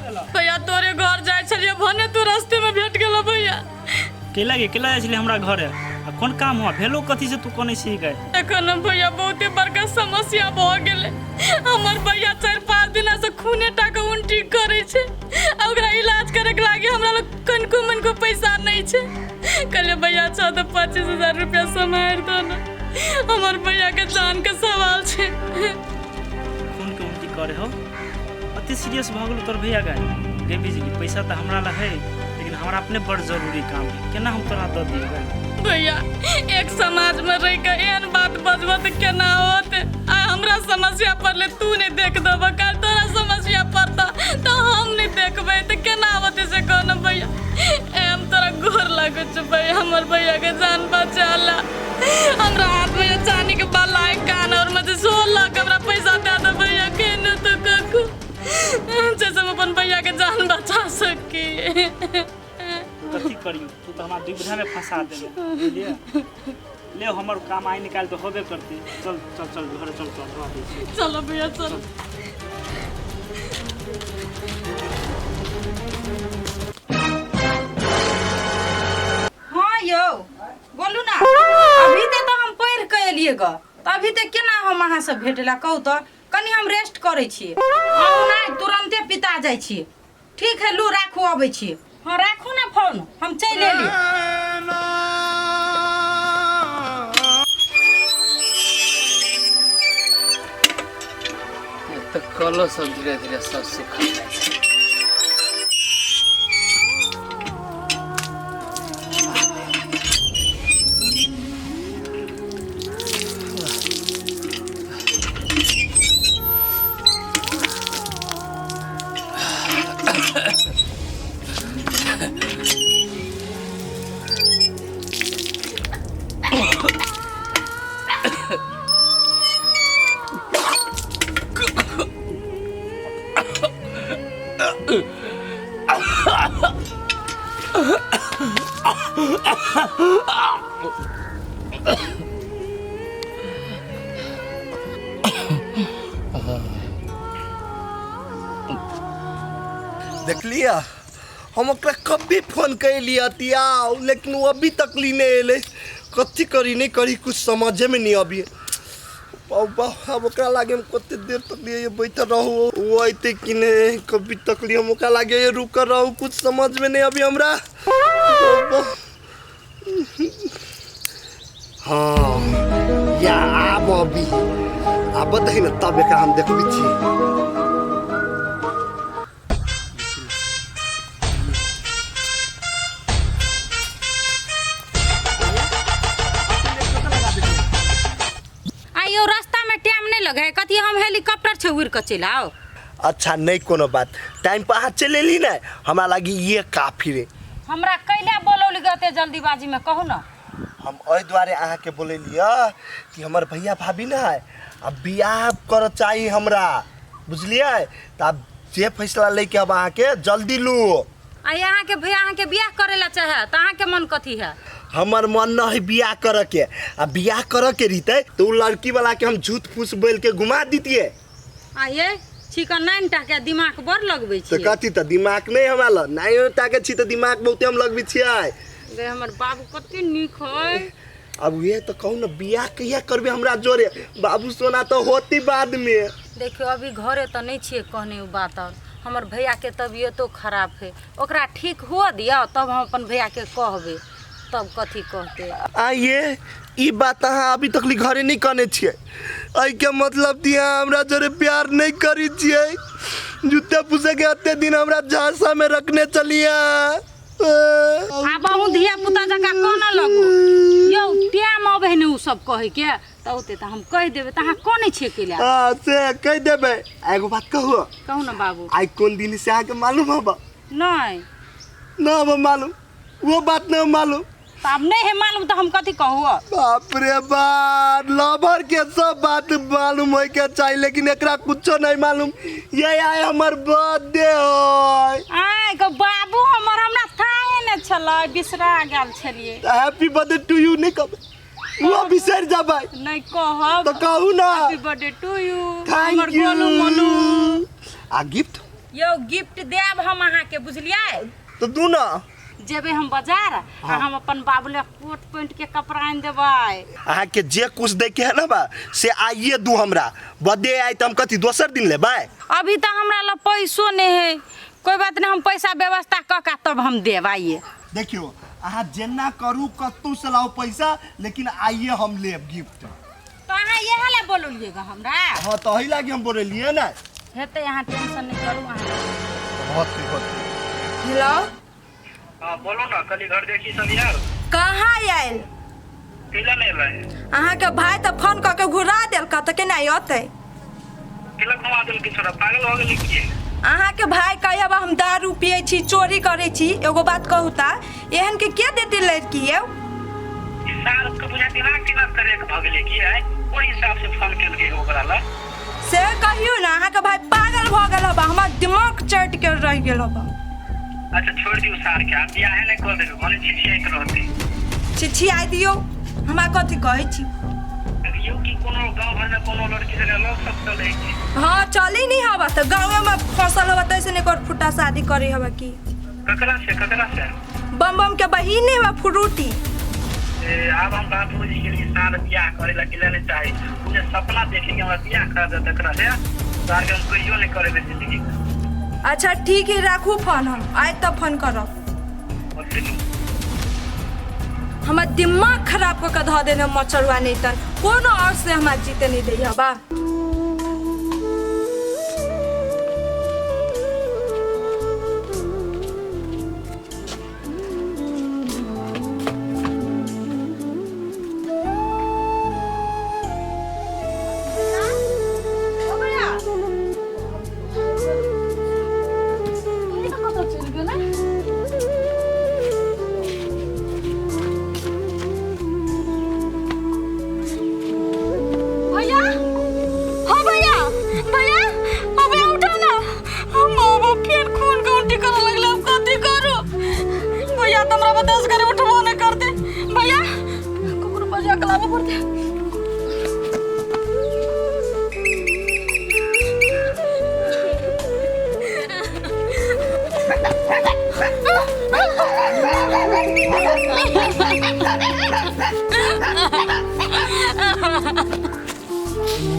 भैया तोरे घर जाय छलिए भने तू रास्ते में भेट गेलो भैया। केला जाय छलिए हमरा घरे। आ कोन काम हुआ भेलो कथि से तू कोने सी गए? एखन भैया बहुते बड़का समस्या भ गेले। हमर भैया 4-5 दिन से खूने टाका उल्टी करे छे। ओकरा इलाज करे के लागी हमरा लोग कनको पैसा नहीं छे। कले भैया 25,000 रुपया समार दो ना। हमर भैया के जान के सवाल छे। खून के उल्टी करे हो? अति सीरियस भ गेलो तोर भैया का? गे बिजली पैसा तो हमरा ला है, लेकिन हमरा अपने बड़ जरूरी काम है। केना हम तोरा द दिए भैया? एक समाज में रह के एहन बात बजबो त केना होत? आ हमरा समस्या पड़ले तू नहीं देख दब, काल तोरा समस्या पड़ता तो हम नहीं देखबे त केना होते से कहना भैया। हम तोरा गोर लागो छ भैया, हमर भैया के जान बचा ला। हमरा हाथ में चांदी के बाला है, कान और मुझे 16 लाख हमरा पैसा दे दे भैया। केना तो काकू जैसे हम अपन भैया के जान बचा सकी। कथी करियो? तू तो हमार दुविधा में फंसा देले, बुझलिए? ले हमर काम आई निकाल तो होबे करती। चल चल चल घर चल चल। चलो भैया चल। हाँ यो बोलू ना, अभी तो हम पढ़ के एलिए ग, तो अभी तक केना हम अहाँ से भेटला कहू तो? कनी हम रेस्ट करे छिए, हम नहीं तुरंते पिता जाय छिए। ठीक है लू राखू अबै छिए। हाँ राखू ना फोन, हम चल एली। तो कलो सब धीरे धीरे सब सुखा जाए। देख लिया हम ओकरा कभी फोन कर लिया तिया, लेकिन वो अभी तक ली नहीं अले। कथी करी नहीं करी कुछ समझे में नहीं अभी। अब ओकरा लागे हम कते देर तक लिए बैठल रहू, वो अते कि नहीं कभी तक लिए हम ओकरा लागे रुक रहू, कुछ समझ में नहीं अभी हमरा। हाँ या अब अभी अब बताई ना तब एकरा हम देखबी छी। कथी हम हेलीकॉप्टर से उड़ के चलाओ? अच्छा नहीं कोनो बात, टाइम पर हाथ चले ली ना, हमरा लगी ये काफी रे। हमरा कैला बोलौली गते जल्दीबाजी में कहू ना। हम ओइ द्वारे अहाँ के बोले लिया कि हमर भैया भाभी ना है, अब बियाह कर चाहिए हमरा, बुझलिए? त अब जे फैसला लेके अब अहाँ के जल्दी लू। आ यहाँ के भैया अहाँ के बियाह करेला चाहे त अहाँ के मन कथी है? हमर मन न है बियाह कर के। आ बियाह कर के रहते तो उ लड़की वाला के हम झूठ फूस बोल के घुमा दीतिए। आ ये चिकन 9 टा के दिमाग बड़ लगबै छी। त कथी त दिमाग नहीं हमरा ल, 9 टा के छी त दिमाग बहुते हम लगबै छियै। रे हमर बाबू कते नीक है। अब ये तो कहू ना बियाह कहिया करबे हमरा जोरे? बाबू सोना तो होती बाद में। देखियो अभी घरे तो नहीं छिए कहने उ बात। और हमर भैया के तबियतो खराब है, ओकरा ठीक हुआ दिया तब हम अपन भैया के कहबे, तब कथी कहते। आइए ई बात अहाँ अभी तक घरे नहीं कहने छिए। आई के मतलब दिया हमरा जोरे प्यार नहीं करी छिए। जूते पूछे के अते दिन हमरा झांसा में रखने चलिया। अब हम धिया पुता जका कोना लगो यो टाइम आबे ने उ सब कहे के त ओते त हम कह देबे। त अहाँ कोने छिए केला? हां से कह देबे। एगो बात कहू ना बाबू। आई कौन दिन से आके मालूम हबा? नहीं ना हबा मालूम, वो बात नहीं मालूम। अब नहीं है मालूम तो हम कथी कहू? बाप रे बाप, लवर के सब बात मालूम होय के चाहिए, लेकिन एकरा कुछो नहीं मालूम। ये आए हमर बर्थडे होय। आय को बाबू हमर हमरा थाए ने छला, बिसरा गेल छलिए। हैप्पी बर्थडे टू यू नहीं कब वो बिसर जाबे? नहीं कहब तो कहू ना happy birthday to you thank हमर गोलू मोलू। आ गिफ्ट यो गिफ्ट देब हम अहाँ के बुझलिए। तो दू ना। जेबे हम बाजार आ हम अपन बाबू ले कोट पैंट के कपड़ा आन देबै। अहाँ के जे कुछ दे के है ना बा से आइए दू हमरा। बर्थडे आई त हम कथी दोसर दिन लेबै? अभी तो हमरा ला पैसो नहीं है। कोई बात नहीं, हम पैसा व्यवस्था क के तब हम देब। आइए देखियो अहाँ जेना करू कतू से लाओ पैसा, लेकिन आइए हम लेब गिफ्ट। तो अहाँ यहाँ ले बोलिएगा हमरा। हाँ तो ही लागी हम बोलिए ना। हेते यहाँ टेंशन नहीं करू अहाँ। बहुत हेलो, हां बोलो ना, कल घर देखी सब यार। कहाँ आयल? केला नहीं रहे अहाँ के भाई तो फोन करके घुरा देलक तो केना अतै? केला घुमा देल कि छोरा पागल हो गेल कि? अहाँ के भाई कहब हम दारू पिए छी, चोरी करे छी। एगो बात कहू ता, एहन के के देते लड़की यौ? साल के बुझा दिमाग के ना करे के भगले की है, ओई हिसाब से फोन केल के ओकरा ला। से कहियो ना, अहाँ के भाई पागल भ गेल हबा, हमर दिमाग चट के रह गेल हबा। अच्छा छोड़ दियो सार के, आप बियाह नहीं कर देबे, भने चिठिया के रहते। चिट्ठी आई दियो, हमरा कथी कहै छी? यो कि कोनो गांव भर में कोनो लड़की से लोग सब चले कि? हाँ चली नहीं हवा तो गाँव में फसल हवा तैसे नहीं कर फुटा शादी करे हवा की। ककरा से? बम बम के बहिने हवा फ्रूटी। अब हम बाबूजी के लिए साल बियाह करे ला किला नहीं चाहिए। मुझे सपना देखे कि हमरा बियाह कर दे तकरा से सार के हम कहियो नहीं करे दे जिंदगी। अच्छा ठीक है, राखू फोन, हम आए तब फोन करब। हमार दिमाग खराब करके धऽ देने मच्छरवा नहीं तर कोनो और से हमार जीते नहीं दै हबा।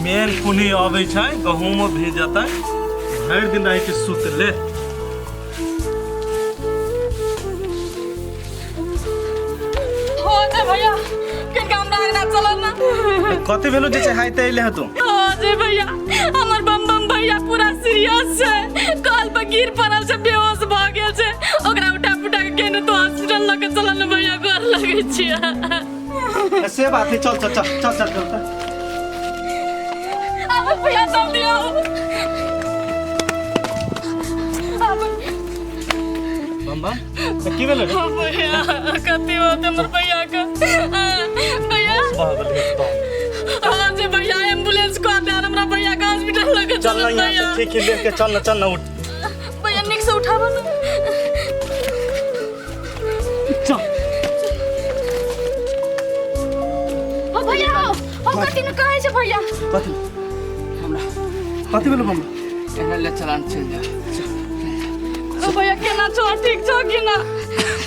मेन कुनी आवे छै, गहूम भेजता, भर दिन रह के सुत ले। हो जे भैया के काम रागना चलल ना। कते भेलो जे चाहे ते ले तू? हो जे भैया हमर बम बम भैया पूरा सीरियस छै, काल पर गिर पड़ल छै, बेहोश भ गेल छै। ओकरा उठा पुठा के केने तो हॉस्पिटल लगे चलल ना भैया, घर लगे छियै। से बात है, चल चल चल चल चल। अब भैया जल्दी आओ। बम्बा की भेलो रे? भैया कति होते हमर भैया के। भैया हाँ जे भैया एम्बुलेंस को दे हमरा भैया के हॉस्पिटल लगे चल ना चल यहाँ भैया। से, ठीक है लेके चल ना उठ। भैया निक से उठाबो ना। चल ओ भैया हम कति न कहै छै भैया। कति भेलो बम्बा? एना ले चलान चल जा। ओ भैया केना छौ, ठीक छौ कि ना?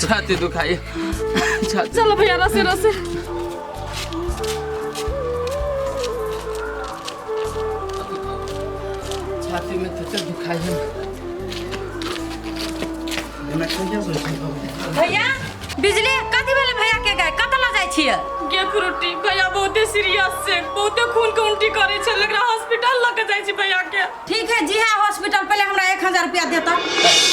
छाती दुखाई छाती। चल भैया रसे रसे। छाती में तो दुखाई है। भैया बिजली कथी भेले भैया के गाय कतऽ ल जाइ छियै? के फ्रूटी भैया बहुते सीरियस छै, बहुते खून के उल्टी करे छै, एकरा हॉस्पिटल लगे जाइ छै भैया के। ठीक है जी है हॉस्पिटल, पहले हमरा 1000 रुपया देता।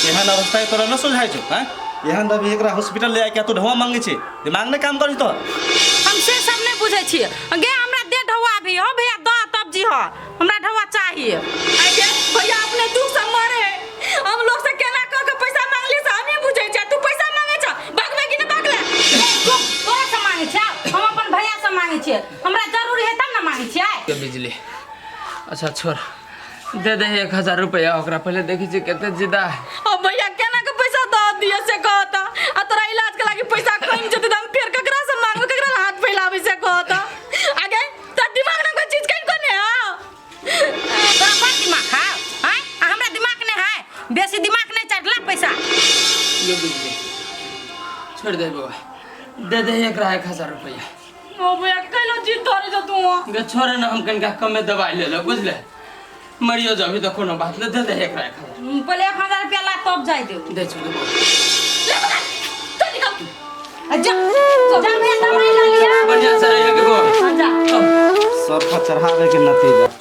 एहन अवस्था तोरा न सुझाइ छौ? हैं एहन अभी एकरा हॉस्पिटल ले आके तू ढवा मांगे छै, दिमाग ने काम करी तो। हम से सब नहीं बुझे छियै। गे हमरा दे ढवा भी हो भैया, द तब जी हो, हमरा ढवा चाहिए। आगे भैया अपने दुख से मरे, हम लोग से केना क के पैसा मांगली से हम ही बुझै छै। तू पैसा मांगे छ, भागबे कि न भागले? तोरा से मांगे छियै, हम अपन भैया से मांगे छियै। हमरा जरूरी है तब ना मांगे छियै। के बिजली अच्छा छोड़ दे दे 1000 रुपया ओकरा पहले देखी छै कते जिदा है। अब भैया केना के पैसा द दिए से कहता, आ तोरा इलाज के लागि पैसा कम जते हम फेर ककरा से मांगो, ककरा हाथ फैलावे से कहता। आगे त दिमाग न कोई चीज कहीं कोने आ तोरा बड़ दिमाग है, हैं? हमरा दिमाग नहीं है। जो बिजली छोड़ दे बाबा दे दे एकरा 1000 रुपया ओ भैया कैलो जीत धरे जा तू गे छोरे ना हम कनका कमे दवाई ले लो बुझले मरियो जभी तो कोनो बात नहीं दे दे एकरा 1000 पहले 1000 रुपया ला तब जाय दे दे छोड़ दे जा जा भैया दवाई ला लिया बढ़िया से रहिए के गो जा सर पर चढ़ावे के नतीजा